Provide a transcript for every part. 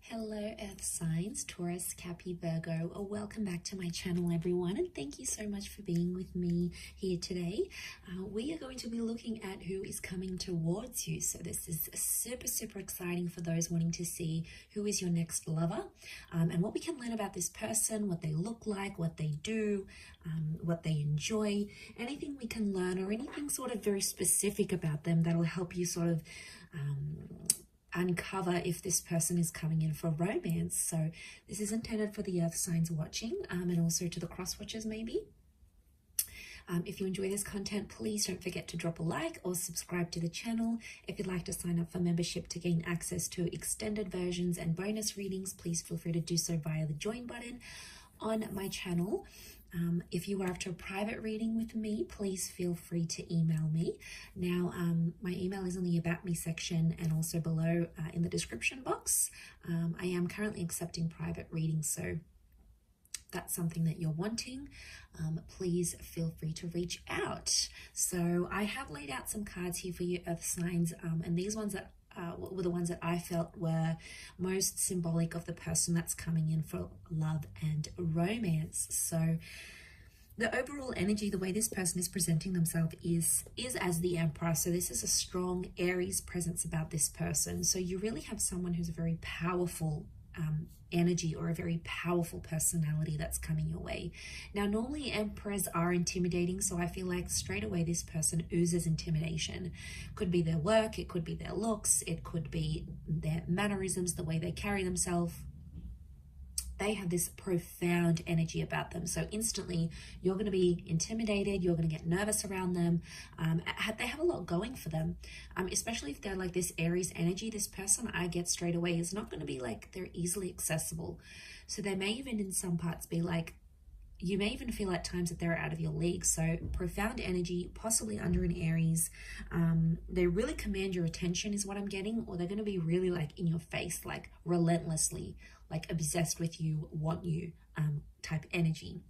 Hello Earth signs, Taurus, Capi, Virgo. Welcome back to my channel everyone, and thank you so much for being with me here today. We are going to be looking at who is coming towards you. So this is super exciting for those wanting to see who is your next lover, and what we can learn about this person, what they look like, what they do, what they enjoy, anything we can learn or anything sort of very specific about them that'll help you sort of uncover if this person is coming in for romance. So this is intended for the earth signs watching, and also to the cross watchers maybe. If you enjoy this content, please don't forget to drop a like or subscribe to the channel. If you'd like to sign up for membership to gain access to extended versions and bonus readings, please feel free to do so via the join button on my channel. If you are after a private reading with me, please feel free to email me. Now, my email is in the About Me section and also below in the description box. I am currently accepting private readings, so that's something that you're wanting, please feel free to reach out. So I have laid out some cards here for you earth signs, and these ones that were the ones that I felt were most symbolic of the person that's coming in for love and romance. So the overall energy, the way this person is presenting themselves is as the Emperor. So this is a strong Aries presence about this person. So you really have someone who's a very powerful energy or a very powerful personality that's coming your way. Now, normally emperors are intimidating, so I feel like straight away this person oozes intimidation. Could be their work, it could be their looks, it could be their mannerisms, the way they carry themselves. They have this profound energy about them. So instantly you're going to be intimidated. You're going to get nervous around them. They have a lot going for them, especially if they're like this Aries energy. This person I get straight away is not going to be like they're easily accessible. So they may even in some parts be like, you may even feel at times that they're out of your league. So profound energy, possibly under an Aries. They really command your attention is what I'm getting, or they're going to be really like in your face, like relentlessly, like obsessed with you, want you type energy.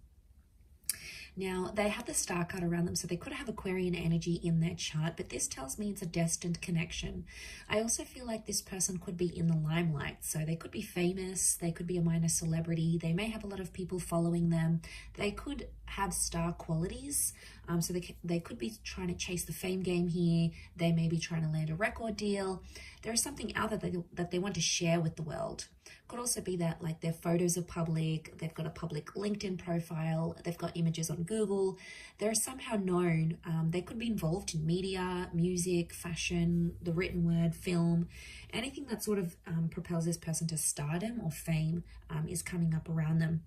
Now, they have the star card around them, so they could have Aquarian energy in their chart, but this tells me it's a destined connection. I also feel like this person could be in the limelight, so they could be famous, they could be a minor celebrity, they may have a lot of people following them, they could have star qualities, so they could be trying to chase the fame game here, they may be trying to land a record deal. There is something out that they want to share with the world. Could also be that like their photos are public, they've got a public LinkedIn profile, they've got images on Google, they're somehow known. They could be involved in media, music, fashion, the written word, film, anything that sort of propels this person to stardom or fame is coming up around them.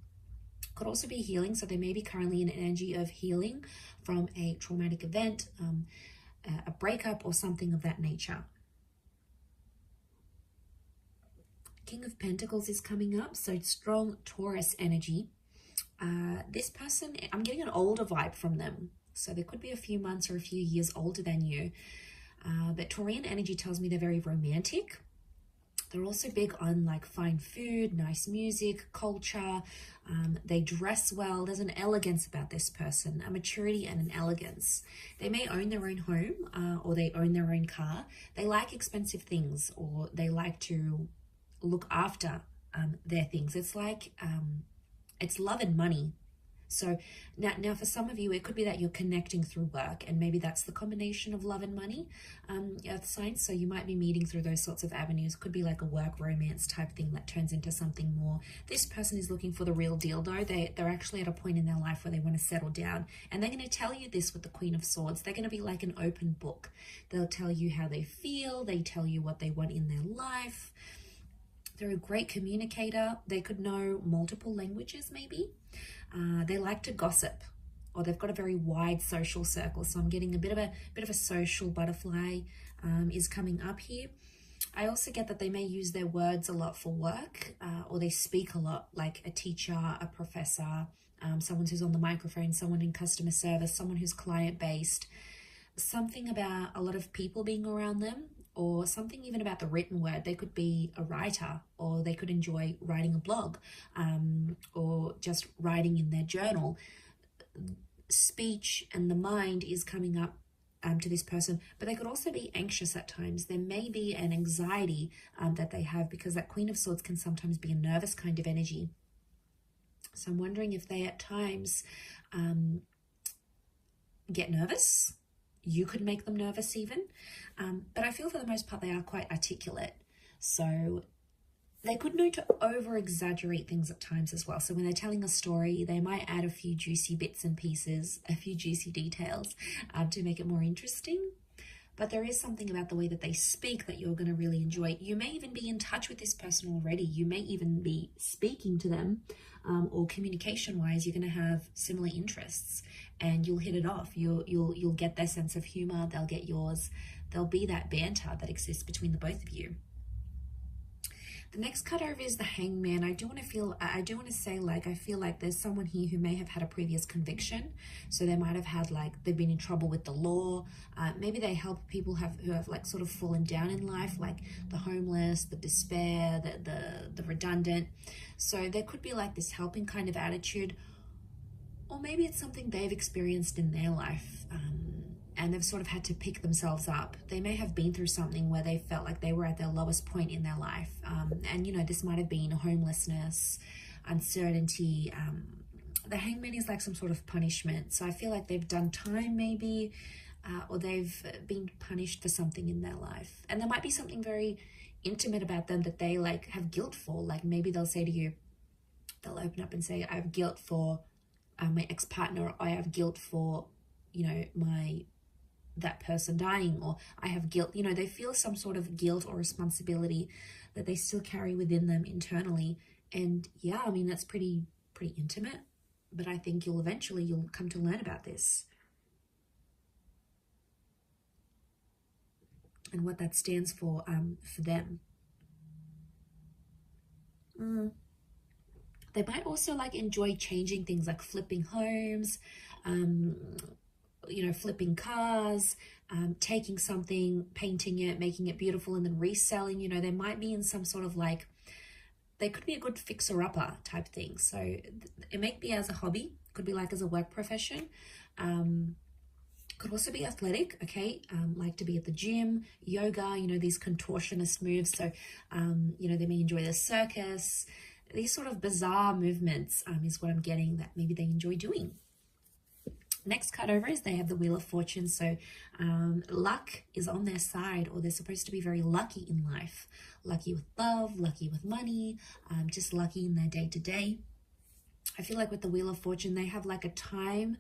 Could also be healing, so they may be currently in an energy of healing from a traumatic event, a breakup or something of that nature. King of Pentacles is coming up, so strong Taurus energy. This person, I'm getting an older vibe from them. So there could be a few months or a few years older than you. But Taurian energy tells me they're very romantic. They're also big on like fine food, nice music, culture. They dress well. There's an elegance about this person, a maturity and an elegance. They may own their own home or they own their own car. They like expensive things, or they like to look after their things. It's like it's love and money. So now for some of you it could be that you're connecting through work, and maybe that's the combination of love and money, earth signs. So you might be meeting through those sorts of avenues. Could be like a work romance type thing that turns into something more. This person is looking for the real deal though. They're actually at a point in their life where they want to settle down, and they're going to tell you this with the Queen of Swords. They're going to be like an open book. They'll tell you how they feel. They tell you what they want in their life. They're a great communicator. They could know multiple languages maybe. They like to gossip, or they've got a very wide social circle. So I'm getting a bit of a social butterfly is coming up here. I also get that they may use their words a lot for work, or they speak a lot, like a teacher, a professor, someone who's on the microphone, someone in customer service, someone who's client-based. Something about a lot of people being around them, or something even about the written word. They could be a writer, or they could enjoy writing a blog, or just writing in their journal. Speech and the mind is coming up to this person, but they could also be anxious at times. There may be an anxiety that they have, because that Queen of Swords can sometimes be a nervous kind of energy. So I'm wondering if they at times get nervous. You could make them nervous even. But I feel for the most part they are quite articulate. So they could know to over-exaggerate things at times as well. So when they're telling a story, they might add a few juicy bits and pieces, a few juicy details to make it more interesting. But there is something about the way that they speak that you're going to really enjoy. You may even be in touch with this person already. You may even be speaking to them, or communication-wise, you're going to have similar interests, and you'll hit it off. You'll get their sense of humor. They'll get yours. There'll be that banter that exists between the both of you. The next card over is the Hangman. I do want to say, like, I feel like there's someone here who may have had a previous conviction. So they might have had, like, they've been in trouble with the law. Maybe they help people who have like sort of fallen down in life, like the homeless, the despair, the redundant. So there could be like this helping kind of attitude, or maybe it's something they've experienced in their life. And they've sort of had to pick themselves up. They may have been through something where they felt like they were at their lowest point in their life. And, you know, this might have been homelessness, uncertainty. The Hangman is like some sort of punishment. So I feel like they've done time maybe, or they've been punished for something in their life. And there might be something very intimate about them that they like have guilt for. Like maybe they'll say to you, they'll open up and say, I have guilt for my ex-partner, or I have guilt for, you know, that person dying, or I have guilt. You know, they feel some sort of guilt or responsibility that they still carry within them internally. And yeah, I mean, that's pretty intimate, but I think you'll come to learn about this and what that stands for them. They might also like enjoy changing things, like flipping homes, you know, flipping cars, taking something, painting it, making it beautiful, and then reselling. You know, they might be in some sort of like, they could be a good fixer-upper type thing. So it may be as a hobby, could be like as a work profession, could also be athletic, okay, like to be at the gym, yoga, you know, these contortionist moves. So, you know, they may enjoy the circus. These sort of bizarre movements is what I'm getting that maybe they enjoy doing. Next card over is they have the Wheel of Fortune. So luck is on their side, or they're supposed to be very lucky in life. Lucky with love, lucky with money, just lucky in their day-to-day. I feel like with the Wheel of Fortune, they have like a time.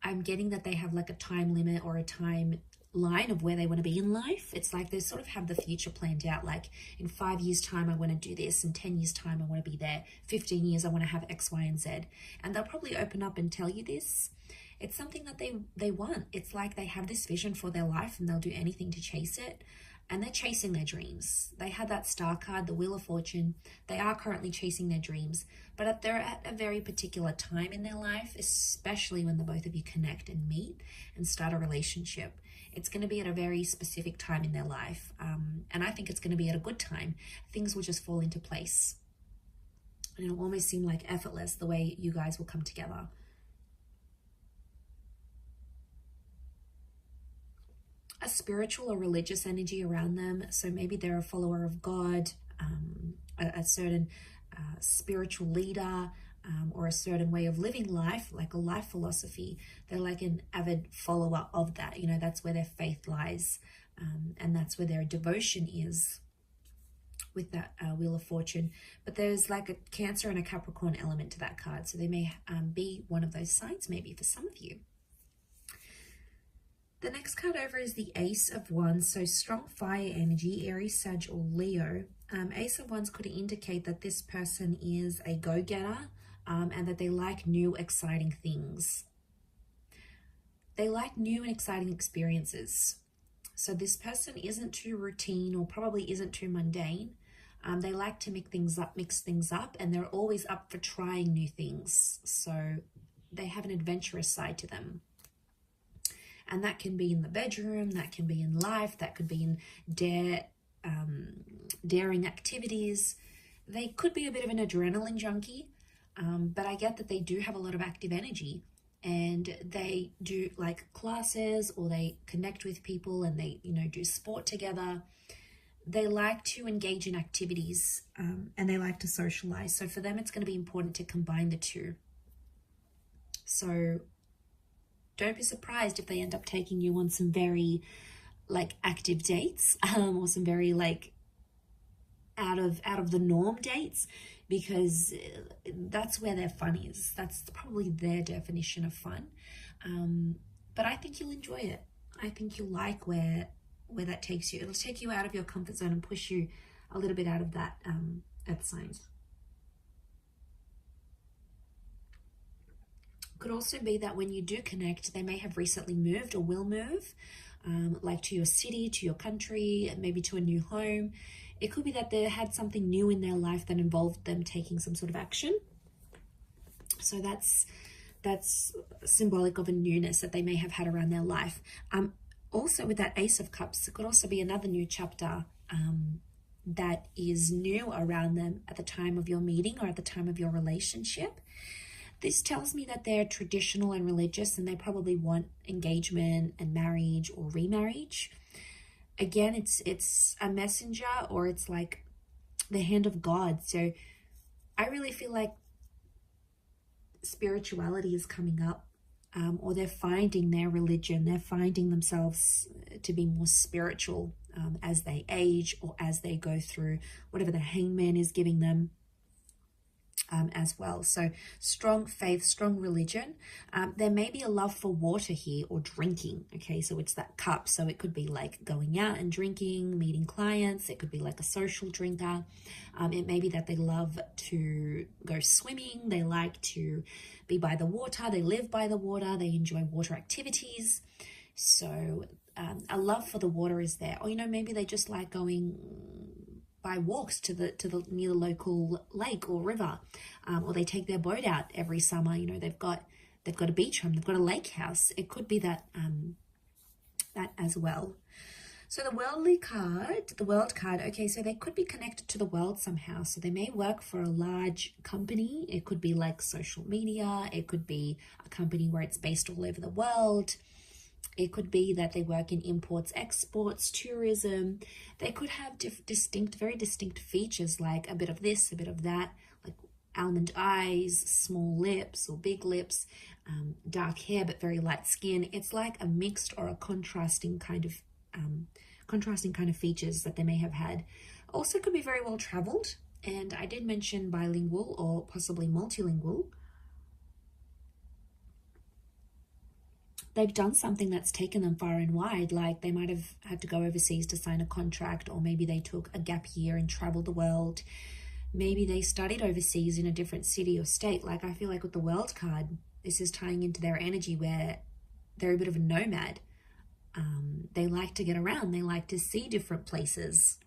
I'm getting that they have like a time limit or a time line of where they want to be in life. It's like they sort of have the future planned out, like in 5 years time I want to do this, in 10 years time I want to be there, 15 years I want to have X, Y, and Z. And they'll probably open up and tell you this. It's something that they want. It's like they have this vision for their life and they'll do anything to chase it. And they're chasing their dreams. They had that star card, the Wheel of Fortune. They are currently chasing their dreams, but they're at a very particular time in their life, especially when the both of you connect and meet and start a relationship. It's going to be at a very specific time in their life. And I think it's going to be at a good time. Things will just fall into place. And it'll almost seem like effortless the way you guys will come together. A spiritual or religious energy around them. So maybe they're a follower of God, a certain spiritual leader, or a certain way of living life, like a life philosophy. They're like an avid follower of that. You know, that's where their faith lies, and that's where their devotion is with that Wheel of Fortune. But there's like a Cancer and a Capricorn element to that card. So they may be one of those signs maybe for some of you. The next card over is the Ace of Wands. So strong fire energy, Aries, Sag, or Leo. Ace of Wands could indicate that this person is a go-getter, and that they like new, exciting things. They like new and exciting experiences. So this person isn't too routine, or probably isn't too mundane. They like to mix things up, and they're always up for trying new things. So they have an adventurous side to them. And that can be in the bedroom, that can be in life, that could be in daring activities. They could be a bit of an adrenaline junkie, but I get that they do have a lot of active energy, and they do like classes, or they connect with people, and they, you know, do sport together. They like to engage in activities, and they like to socialize. So for them, it's going to be important to combine the two. So don't be surprised if they end up taking you on some very like active dates, or some very like out of the norm dates, because that's where their fun is. That's probably their definition of fun. But I think you'll enjoy it. I think you'll like where that takes you. It'll take you out of your comfort zone and push you a little bit out of that earth signs. Could also be that when you do connect, they may have recently moved or will move, like to your city, to your country, maybe to a new home. It could be that they had something new in their life that involved them taking some sort of action. So that's symbolic of a newness that they may have had around their life. Also with that Ace of Cups, it could also be another new chapter that is new around them at the time of your meeting or at the time of your relationship. This tells me that they're traditional and religious, and they probably want engagement and marriage or remarriage. Again, it's a messenger, or it's like the hand of God. So I really feel like spirituality is coming up, or they're finding their religion. They're finding themselves to be more spiritual as they age, or as they go through whatever the hangman is giving them. As well. So strong faith, strong religion. There may be a love for water here, or drinking. Okay, so it's that cup. So it could be like going out and drinking, meeting clients. It could be like a social drinker. It may be that they love to go swimming. They like to be by the water. They live by the water. They enjoy water activities. So a love for the water is there. Or, you know, maybe they just like going by walks to the near the local lake or river, or they take their boat out every summer. You know, they've got a beach home, they've got a lake house. It could be that that as well. So the world card, okay, so they could be connected to the world somehow. So they may work for a large company. It could be like social media. It could be a company where it's based all over the world. It could be that they work in imports, exports, tourism. They could have very distinct features, like a bit of this, a bit of that, like almond eyes, small lips or big lips, dark hair but very light skin. It's like a mixed or a contrasting kind of features that they may have had. Also could be very well traveled, and I did mention bilingual or possibly multilingual. They've done something that's taken them far and wide, like they might have had to go overseas to sign a contract, or maybe they took a gap year and traveled the world. Maybe they studied overseas in a different city or state. Like I feel like with the world card, this is tying into their energy where they're a bit of a nomad. They like to get around. They like to see different places.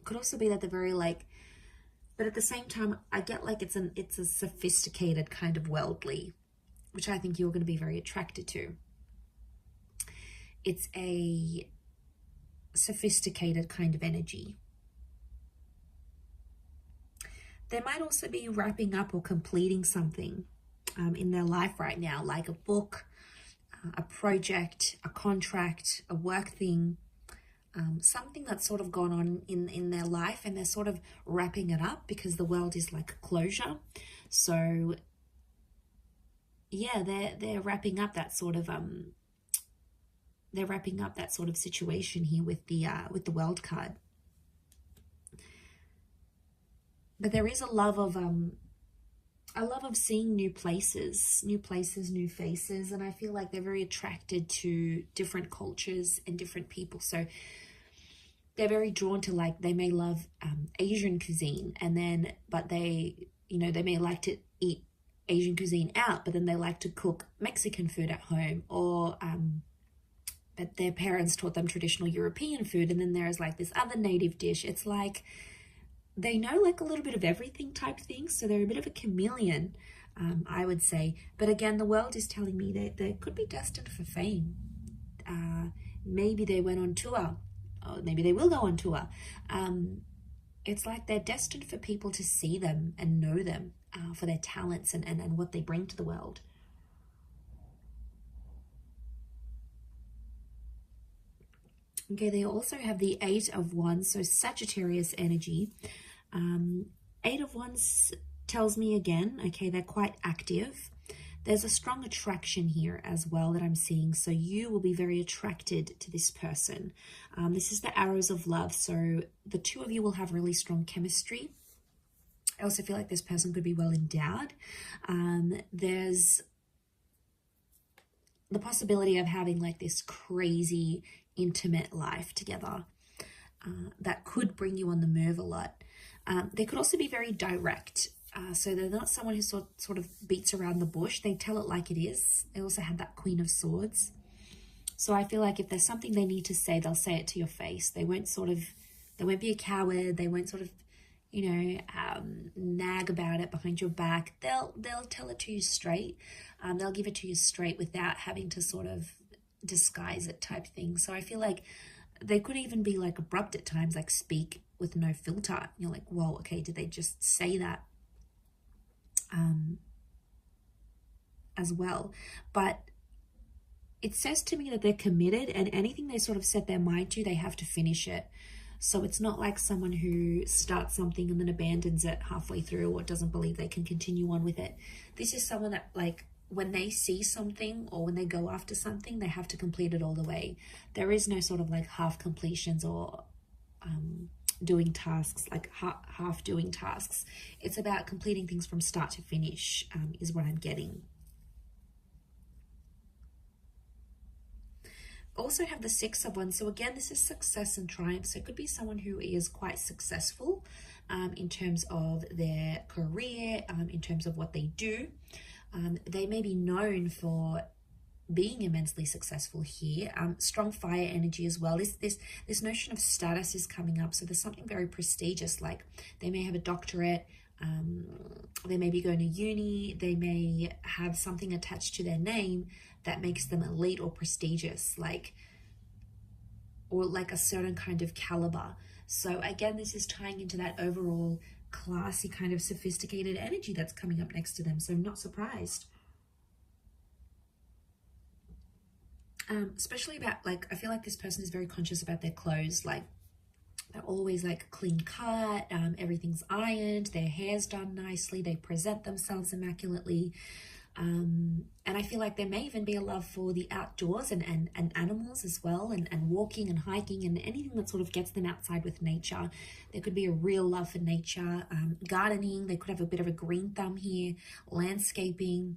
It could also be that they're very like, but at the same time, I get like it's a sophisticated kind of worldly, which I think you're going to be very attracted to. It's a sophisticated kind of energy. They might also be wrapping up or completing something in their life right now, like a book, a project, a contract, a work thing, something that's sort of gone on in their life, and they're sort of wrapping it up because the world is like a closure. So yeah, they're wrapping up that sort of situation here with the world card. But there is a love of seeing new places, new faces, and I feel like they're very attracted to different cultures and different people. So they're very drawn to, like, they may love Asian cuisine, but they may like to eat Asian cuisine out, but then they like to cook Mexican food at home, or but their parents taught them traditional European food, and then there's like this other native dish. It's like they know like a little bit of everything type thing, so they're a bit of a chameleon, I would say. But again, the world is telling me that they could be destined for fame. Maybe they went on tour, or maybe they will go on tour. It's like they're destined for people to see them and know them for their talents and what they bring to the world. Okay, they also have the Eight of Wands, so Sagittarius energy. Eight of Wands tells me again, okay, they're quite active. There's a strong attraction here as well that I'm seeing. So you will be very attracted to this person. This is the arrows of love. So the two of you will have really strong chemistry. I also feel like this person could be well endowed. There's the possibility of having like this crazy intimate life together that could bring you on the move a lot. They could also be very direct. So they're not someone who sort of beats around the bush. They tell it like it is. They also have that Queen of Swords. So I feel like if there's something they need to say, they'll say it to your face. They won't be a coward. They won't sort of, you know, nag about it behind your back. They'll tell it to you straight. They'll give it to you straight without having to sort of disguise it type thing. So I feel like they could even be like abrupt at times, like speak with no filter. You're like, whoa, okay, did they just say that? As well. But it says to me that they're committed, and anything they sort of set their mind to, they have to finish it. So it's not like someone who starts something and then abandons it halfway through or doesn't believe they can continue on with it. This is someone that, like, when they see something or when they go after something, they have to complete it all the way. There is no sort of like half completions or doing tasks, like half doing tasks. It's about completing things from start to finish, is what I'm getting. Also have the Six of Wands. So again, this is success and triumph. So it could be someone who is quite successful in terms of their career, in terms of what they do. They may be known for being immensely successful here. Strong fire energy as well. This notion of status is coming up. So there's something very prestigious, like they may have a doctorate, they may be going to uni, they may have something attached to their name that makes them elite or prestigious, or like a certain kind of caliber. So again, this is tying into that overall classy kind of sophisticated energy that's coming up next to them. So I'm not surprised. Especially about, like, I feel like this person is very conscious about their clothes. Like, they're always like clean cut, everything's ironed, their hair's done nicely, they present themselves immaculately. And I feel like there may even be a love for the outdoors and animals as well, and walking and hiking and anything that sort of gets them outside with nature. There could be a real love for nature, gardening. They could have a bit of a green thumb here, landscaping.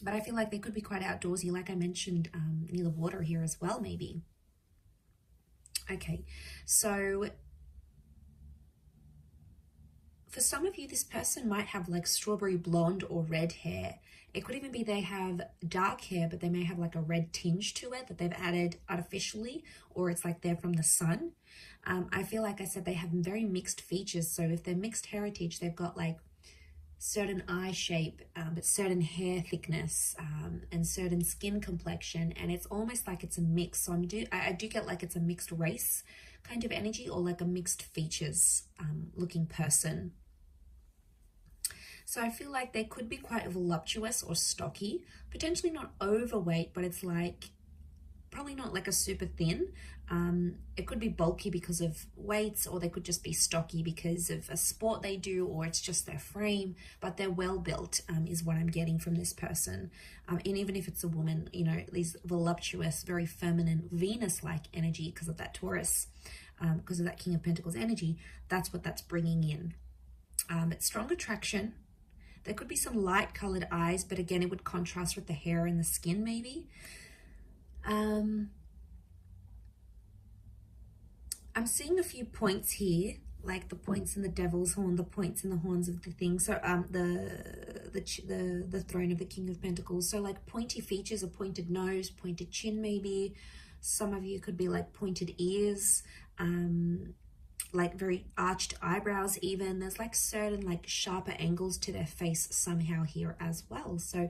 But I feel like they could be quite outdoorsy, like I mentioned, near the water here as well, maybe. Okay, so for some of you, this person might have like strawberry blonde or red hair. It could even be they have dark hair, but they may have like a red tinge to it that they've added artificially, or it's like they're from the sun. I feel like I said they have very mixed features. So if they're mixed heritage, they've got like certain eye shape, but certain hair thickness, and certain skin complexion, and it's almost like it's a mix. So I do get like it's a mixed race kind of energy, or like a mixed features looking person. So I feel like they could be quite voluptuous or stocky, potentially not overweight, but it's like probably not like a super thin. It could be bulky because of weights, or they could just be stocky because of a sport they do, or it's just their frame, but they're well built, is what I'm getting from this person. And even if it's a woman, you know, these voluptuous, very feminine, Venus-like energy because of that Taurus, because of that King of Pentacles energy, that's what that's bringing in. It's strong attraction. There could be some light colored eyes, but again, it would contrast with the hair and the skin maybe. I'm seeing a few points here, like the points in the devil's horn, the points in the horns of the thing. So the throne of the King of Pentacles. So like pointy features, a pointed nose, pointed chin maybe. Some of you could be like pointed ears, like very arched eyebrows even. There's like certain like sharper angles to their face somehow here as well. So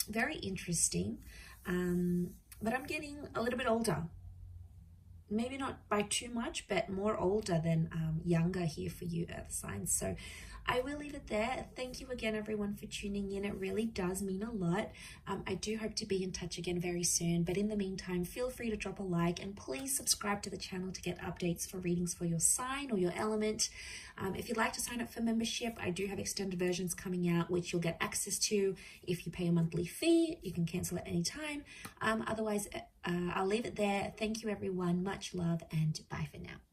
very interesting. But I'm getting a little bit older. maybe not by too much, but more older than younger here for you earth signs. So I will leave it there. Thank you again, everyone, for tuning in. It really does mean a lot. I do hope to be in touch again very soon. But in the meantime, feel free to drop a like and please subscribe to the channel to get updates for readings for your sign or your element. If you'd like to sign up for membership, I do have extended versions coming out, which you'll get access to if you pay a monthly fee. You can cancel at any time. Otherwise, I'll leave it there. Thank you, everyone. Much love and bye for now.